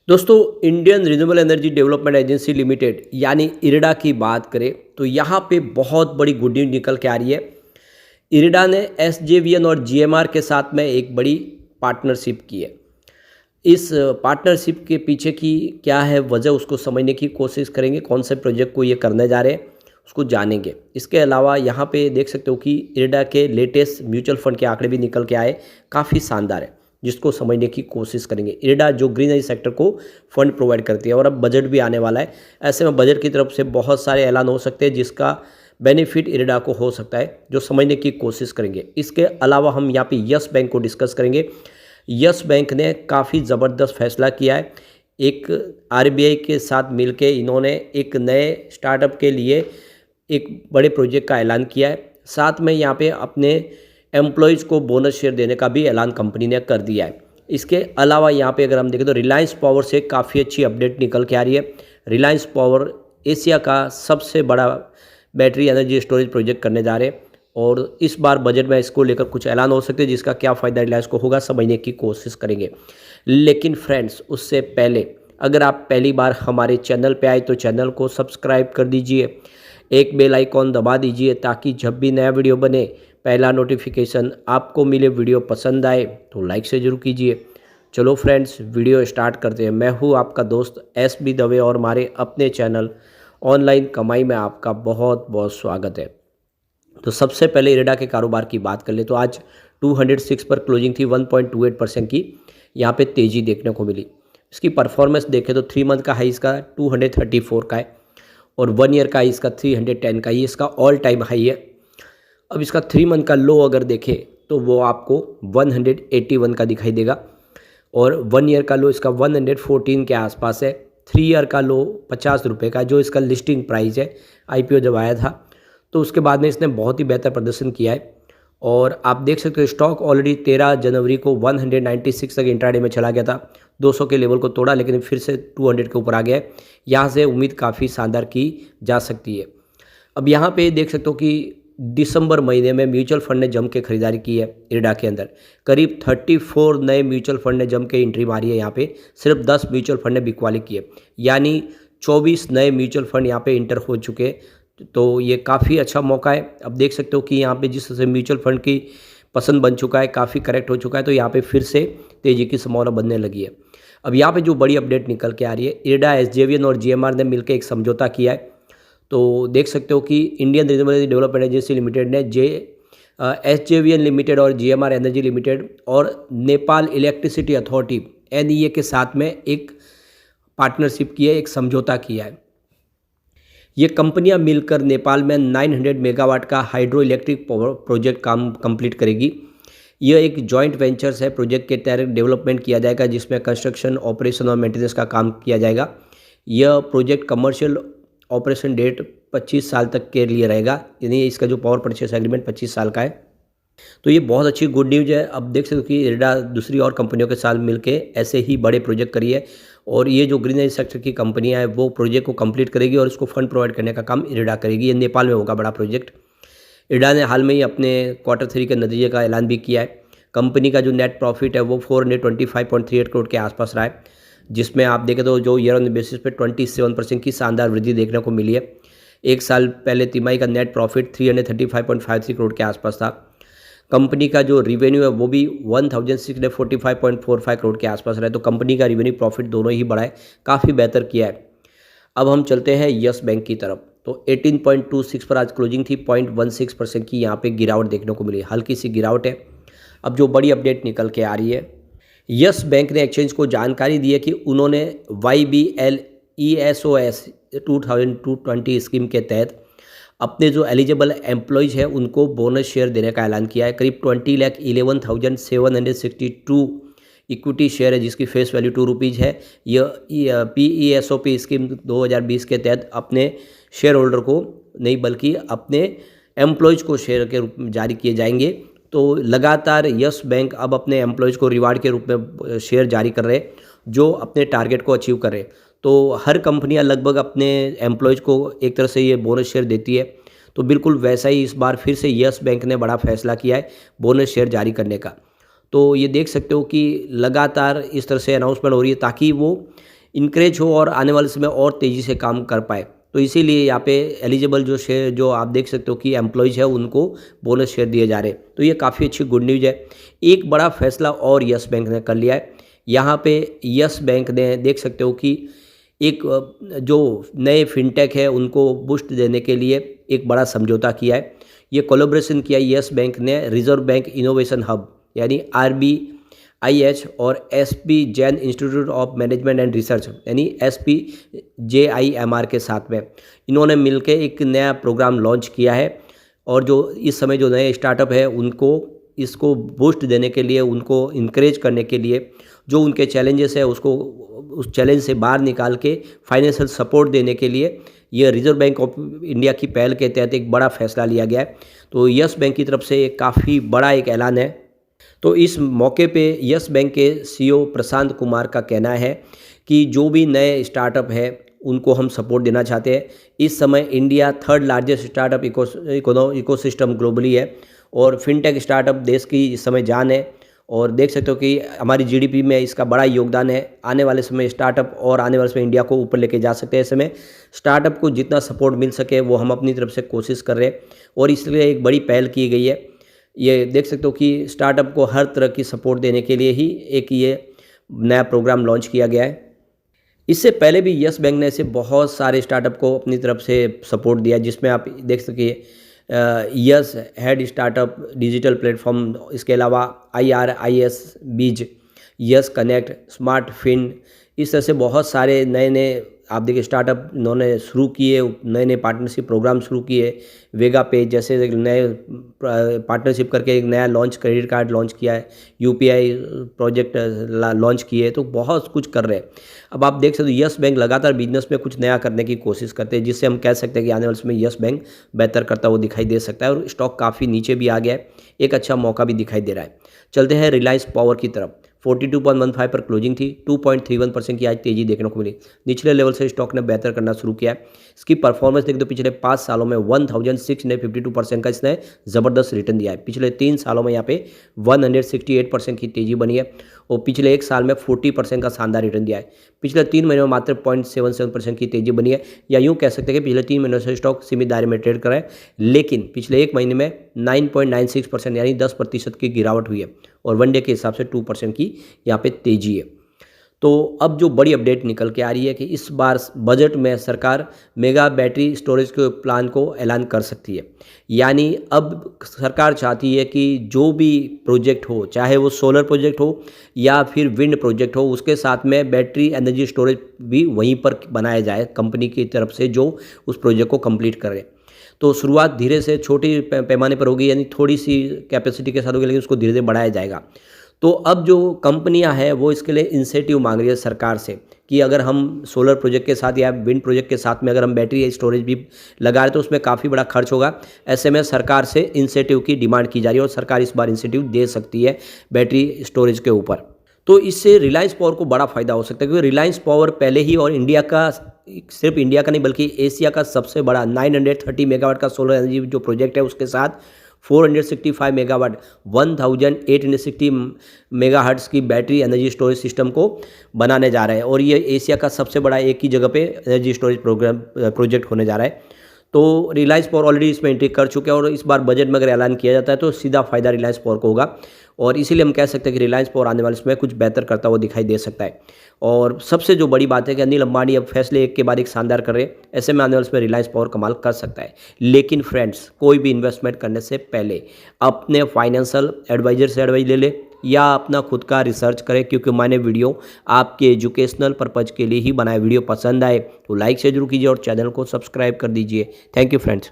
दोस्तों, Indian renewable energy development agency limited यानी IRDA की बात करें तो यहाँ पे बहुत बड़ी गुड न्यूज़ निकल के आ रही है। इरडा ने एसजेवीएन और जीएमआर के साथ में एक बड़ी पार्टनरशिप की है। इस पार्टनरशिप के पीछे की क्या है वजह, उसको समझने की कोशिश करेंगे। कौन से प्रोजेक्ट को ये करने जा रहे हैं उसको जानेंगे। इसके अलावा यहाँ पे देख सकते हो कि इरडा के लेटेस्ट म्यूचुअल फंड के आंकड़े भी निकल के आए, काफ़ी शानदार है, जिसको समझने की कोशिश करेंगे। इरडा जो ग्रीन एनर्जी सेक्टर को फंड प्रोवाइड करती है और अब बजट भी आने वाला है। ऐसे में बजट की तरफ से बहुत सारे ऐलान हो सकते हैं जिसका बेनिफिट इरडा को हो सकता है, जो समझने की कोशिश करेंगे। इसके अलावा हम यहाँ पे यस बैंक को डिस्कस करेंगे। यस बैंक ने काफ़ी ज़बरदस्त फैसला किया है। एक आरबीआई के साथ मिलके इन्होंने एक नए स्टार्टअप के लिए एक बड़े प्रोजेक्ट का ऐलान किया है। साथ में यहाँ पे अपने एम्प्लॉयज़ को बोनस शेयर देने का भी ऐलान कंपनी ने कर दिया है। इसके अलावा यहाँ पे अगर हम देखें तो रिलायंस पावर से काफ़ी अच्छी अपडेट निकल के आ रही है। रिलायंस पावर एशिया का सबसे बड़ा बैटरी एनर्जी स्टोरेज प्रोजेक्ट करने जा रहे हैं और इस बार बजट में इसको लेकर कुछ ऐलान हो सकते हैं, जिसका क्या फ़ायदा रिलायंस को होगा समझने की कोशिश करेंगे। लेकिन फ्रेंड्स, उससे पहले अगर आप पहली बार हमारे चैनल पे आए तो चैनल को सब्सक्राइब कर दीजिए, एक बेल आइकॉन दबा दीजिए ताकि जब भी नया वीडियो बने पहला नोटिफिकेशन आपको मिले। वीडियो पसंद आए तो लाइक से जरूर कीजिए। चलो फ्रेंड्स, वीडियो स्टार्ट करते हैं। मैं हूँ आपका दोस्त एस बी दवे और हमारे अपने चैनल ऑनलाइन कमाई में आपका बहुत बहुत स्वागत है। तो सबसे पहले इरडा के कारोबार की बात कर ले तो आज 206 पर क्लोजिंग थी। 1.28% की यहाँ पे तेज़ी देखने को मिली। इसकी परफॉर्मेंस देखें तो 3 मंथ का हाई इसका 234 का है और 1 ईयर का हाई इसका 310 का, ये इसका ऑल टाइम हाई है। अब इसका 3 मंथ का लो अगर देखें तो वो आपको 181 का दिखाई देगा और 1 ईयर का लो इसका 114 के आसपास है। 3 ईयर का लो 50 रुपये का, जो इसका लिस्टिंग प्राइस है आईपीओ जब आया था, तो उसके बाद में इसने बहुत ही बेहतर प्रदर्शन किया है। और आप देख सकते हो स्टॉक ऑलरेडी 13 जनवरी को 196 तक इंट्राडे में चला गया था। 200 के लेवल को तोड़ा लेकिन फिर से 200 के ऊपर आ गया है। यहाँ से उम्मीद काफ़ी शानदार की जा सकती है। अब यहाँ पे देख सकते हो कि दिसंबर महीने में म्यूचुअल फंड ने जम के खरीदारी की है। इरडा के अंदर करीब 34 नए म्यूचुअल फंड ने जम के एंट्री मारी है। यहाँ पे सिर्फ 10 म्यूचुअल फंड ने बिकवाली की है, यानी 24 नए म्यूचुअल फंड यहाँ पे इंटर हो चुके हैं। तो ये काफ़ी अच्छा मौका है। अब देख सकते हो कि यहाँ पे जिस तरह से म्यूचुअल फंड की पसंद बन चुका है, काफ़ी करेक्ट हो चुका है, तो यहाँ पे फिर से तेज़ी की संभावना बनने लगी है। अब यहाँ पे जो बड़ी अपडेट निकल के आ रही है, इरडा, एसजेवीएन और जीएमआर ने मिलकर एक समझौता किया है। तो देख सकते हो कि Indian renewable energy development agency limited ने एसजेवीएन लिमिटेड और जीएमआर एनर्जी लिमिटेड और नेपाल इलेक्ट्रिसिटी अथॉरिटी एनईए के साथ में एक पार्टनरशिप की है, एक समझौता किया है। ये कंपनियां मिलकर नेपाल में 900 मेगावाट का हाइड्रो इलेक्ट्रिक पावर प्रोजेक्ट काम कंप्लीट करेगी। यह एक जॉइंट वेंचर्स है। प्रोजेक्ट के तहत डेवलपमेंट किया जाएगा जिसमें कंस्ट्रक्शन, ऑपरेशन और मेंटेनेंस का काम किया जाएगा। यह प्रोजेक्ट कमर्शियल ऑपरेशन डेट 25 साल तक के लिए रहेगा, यानी इसका जो पावर परचेस एग्रीमेंट 25 साल का है। तो ये बहुत अच्छी गुड न्यूज़ है। अब देख सकते हो कि इरडा दूसरी और कंपनियों के साथ मिलके ऐसे ही बड़े प्रोजेक्ट करी है और ये जो ग्रीन एनर्जी सेक्टर की कंपनियां हैं वो प्रोजेक्ट को कंप्लीट करेगी और इसको फंड प्रोवाइड करने का काम इरडा करेगी। ये नेपाल में होगा बड़ा प्रोजेक्ट। इरडा ने हाल में ही अपने Q3 के नतीजे का ऐलान भी किया है। कंपनी का जो नेट प्रॉफिट है वो 425.38 करोड़ के आसपास रहा है, जिसमें आप देखें तो जो ईयर ऑन बेसिस पे 27% की शानदार वृद्धि देखने को मिली है। एक साल पहले तिमाही का नेट प्रॉफिट 335.53 करोड़ के आसपास था। कंपनी का जो रिवेन्यू है वो भी 1645.45 करोड़ के आसपास रहा है। तो कंपनी का रिवेन्यू प्रॉफिट दोनों ही बढ़ा है, काफ़ी बेहतर किया है। अब हम चलते हैं यस बैंक की तरफ। तो 18.26 पर आज क्लोजिंग थी। 0.16% की यहाँ पे गिरावट देखने को मिली, हल्की सी गिरावट है। अब जो बड़ी अपडेट निकल के आ रही है, यस बैंक ने एक्सचेंज को जानकारी दी है कि उन्होंने YBL ESOS 2020 स्कीम के तहत अपने जो एलिजिबल एम्प्लॉयज़ हैं उनको बोनस शेयर देने का ऐलान किया है। करीब 20,11,762 इक्विटी शेयर है जिसकी फेस वैल्यू 2 रुपीज़ है। यह PESOP स्कीम 2020 के तहत अपने शेयर होल्डर को नहीं बल्कि अपने एम्प्लॉयज़ को शेयर के रूप में जारी किए जाएंगे। तो लगातार यस बैंक अब अपने एम्प्लॉयज़ को रिवार्ड के रूप में शेयर जारी कर रहे हैं जो अपने टारगेट को अचीव कर रहे हैं। तो हर कंपनियां लगभग अपने एम्प्लॉयज़ को एक तरह से ये बोनस शेयर देती है। तो बिल्कुल वैसा ही इस बार फिर से यस बैंक ने बड़ा फैसला किया है बोनस शेयर जारी करने का। तो ये देख सकते हो कि लगातार इस तरह से अनाउंसमेंट हो रही है ताकि वो इंकरेज हो और आने वाले समय और तेज़ी से काम कर पाए। तो इसीलिए यहाँ पे एलिजिबल जो शेयर जो आप देख सकते हो कि एम्प्लॉयज़ है उनको बोनस शेयर दिए जा रहे हैं। तो ये काफ़ी अच्छी गुड न्यूज़ है। एक बड़ा फैसला और यस बैंक ने कर लिया है। यहाँ पे यस बैंक ने देख सकते हो कि एक जो नए फिनटेक है उनको बूस्ट देने के लिए एक बड़ा समझौता किया है। ये कोलैबोरेशन किया है यस बैंक ने रिजर्व बैंक इनोवेशन हब यानी RBIH और SP Jain institute of management and research यानी SPJIMR के साथ में इन्होंने मिलकर एक नया प्रोग्राम लॉन्च किया है। और जो इस समय जो नए स्टार्टअप है उनको इसको बूस्ट देने के लिए, उनको इनकरेज करने के लिए, जो उनके चैलेंजेस है उसको उस चैलेंज से बाहर निकाल के फाइनेंशियल सपोर्ट देने के लिए ये रिजर्व बैंक ऑफ इंडिया की पहल के तहत एक बड़ा फैसला लिया गया है। तो यस बैंक की तरफ से काफ़ी बड़ा एक ऐलान है। तो इस मौके पे यस बैंक के CEO प्रशांत कुमार का कहना है कि जो भी नए स्टार्टअप है उनको हम सपोर्ट देना चाहते हैं। इस समय India 3rd largest startup ecosystem globally है और फिनटेक स्टार्टअप देश की इस समय जान है। और देख सकते हो कि हमारी GDP में इसका बड़ा योगदान है। आने वाले समय स्टार्टअप और आने वाले समय इंडिया को ऊपर लेके जा सकते हैं। इस समय स्टार्टअप को जितना सपोर्ट मिल सके वो हम अपनी तरफ से कोशिश कर रहे हैं और इसलिए एक बड़ी पहल की गई है। ये देख सकते हो कि स्टार्टअप को हर तरह की सपोर्ट देने के लिए ही एक ये नया प्रोग्राम लॉन्च किया गया है। इससे पहले भी यस बैंक ने ऐसे बहुत सारे स्टार्टअप को अपनी तरफ से सपोर्ट दिया, जिसमें आप देख सके yes head startup digital platform, इसके अलावा IRIS बीज, यस कनेक्ट, स्मार्ट फिन, इस तरह से बहुत सारे नए नए आप देखिए स्टार्टअप इन्होंने शुरू किए, नए नए पार्टनरशिप प्रोग्राम शुरू किए। वेगा पे जैसे नए पार्टनरशिप करके एक नया क्रेडिट कार्ड लॉन्च किया है, UPI प्रोजेक्ट लॉन्च किए, तो बहुत कुछ कर रहे हैं। अब आप देख सकते हो यस बैंक लगातार बिजनेस में कुछ नया करने की कोशिश करते हैं, जिससे हम कह सकते हैं कि आने वाले समय यस बैंक बेहतर करता हुआ दिखाई दे सकता है और स्टॉक काफ़ी नीचे भी आ गया है, एक अच्छा मौका भी दिखाई दे रहा है। चलते हैं रिलायंस पावर की तरफ। 42.15 पर क्लोजिंग थी, 2.31% की आज तेजी देखने को मिली। निचले लेवल से स्टॉक ने बेहतर करना शुरू किया है। इसकी परफॉर्मेंस देखते तो पिछले 5 सालों में 1652% का इसने ज़बरदस्त रिटर्न दिया है। पिछले 3 सालों में यहाँ पे 168% की तेजी बनी है और पिछले 1 साल में 40% का शानदार रिटर्न दिया है। पिछले 3 महीनों में मात्र 0.77% की तेजी बनी है, या यूँ कह सकते हैं कि पिछले 3 महीनों से स्टॉक सीमित दायरे में ट्रेड कर रहा है, लेकिन पिछले 1 महीने में 9.96% यानी 10% की गिरावट हुई है और वन डे के हिसाब से 2% की यहाँ पे तेजी है। तो अब जो बड़ी अपडेट निकल के आ रही है कि इस बार बजट में सरकार मेगा बैटरी स्टोरेज के प्लान को ऐलान कर सकती है। यानी अब सरकार चाहती है कि जो भी प्रोजेक्ट हो, चाहे वो सोलर प्रोजेक्ट हो या फिर विंड प्रोजेक्ट हो, उसके साथ में बैटरी एनर्जी स्टोरेज भी वहीं पर बनाया जाए कंपनी की तरफ से जो उस प्रोजेक्ट को कंप्लीट करे। तो शुरुआत धीरे से छोटी पैमाने पर होगी, यानी थोड़ी सी कैपेसिटी के साथ होगी, लेकिन उसको धीरे धीरे बढ़ाया जाएगा। तो अब जो कंपनियां हैं वो इसके लिए इंसेंटिव मांग रही है सरकार से कि अगर हम सोलर प्रोजेक्ट के साथ या विंड प्रोजेक्ट के साथ में अगर हम बैटरी स्टोरेज भी लगा रहे तो उसमें काफ़ी बड़ा खर्च होगा। ऐसे में सरकार से इंसेंटिव की डिमांड की जा रही है और सरकार इस बार इंसेंटिव दे सकती है बैटरी स्टोरेज के ऊपर। तो इससे रिलायंस पावर को बड़ा फायदा हो सकता है, क्योंकि रिलायंस पावर पहले ही और इंडिया का, सिर्फ इंडिया का नहीं बल्कि एशिया का सबसे बड़ा 930 मेगावाट का सोलर एनर्जी जो प्रोजेक्ट है, उसके साथ 465 मेगावाट 1860 मेगाहर्ट्ज़ की बैटरी एनर्जी स्टोरेज सिस्टम को बनाने जा रहे हैं और ये एशिया का सबसे बड़ा एक ही जगह पे एनर्जी स्टोरेज प्रोजेक्ट होने जा रहा है। तो रिलायंस पावर ऑलरेडी इसमें एंट्री कर चुके हैं और इस बार बजट में अगर ऐलान किया जाता है तो सीधा फायदा रिलायंस पावर को होगा और इसीलिए हम कह सकते हैं कि रिलायंस पावर आने वाले समय कुछ बेहतर करता हुआ दिखाई दे सकता है। और सबसे जो बड़ी बात है कि अनिल अंबानी अब फैसले एक के बाद एक शानदार कर रहे हैं, ऐसे में आने वाले समय रिलायंस पावर कमाल कर सकता है। लेकिन फ्रेंड्स, कोई भी इन्वेस्टमेंट करने से पहले अपने फाइनेंशियल एडवाइजर से एडवाइस ले ले या अपना खुद का रिसर्च करें, क्योंकि मैंने वीडियो आपके एजुकेशनल पर्पज़ के लिए ही बनाया। वीडियो पसंद आए तो लाइक से जरूर कीजिए और चैनल को सब्सक्राइब कर दीजिए। Thank you friends.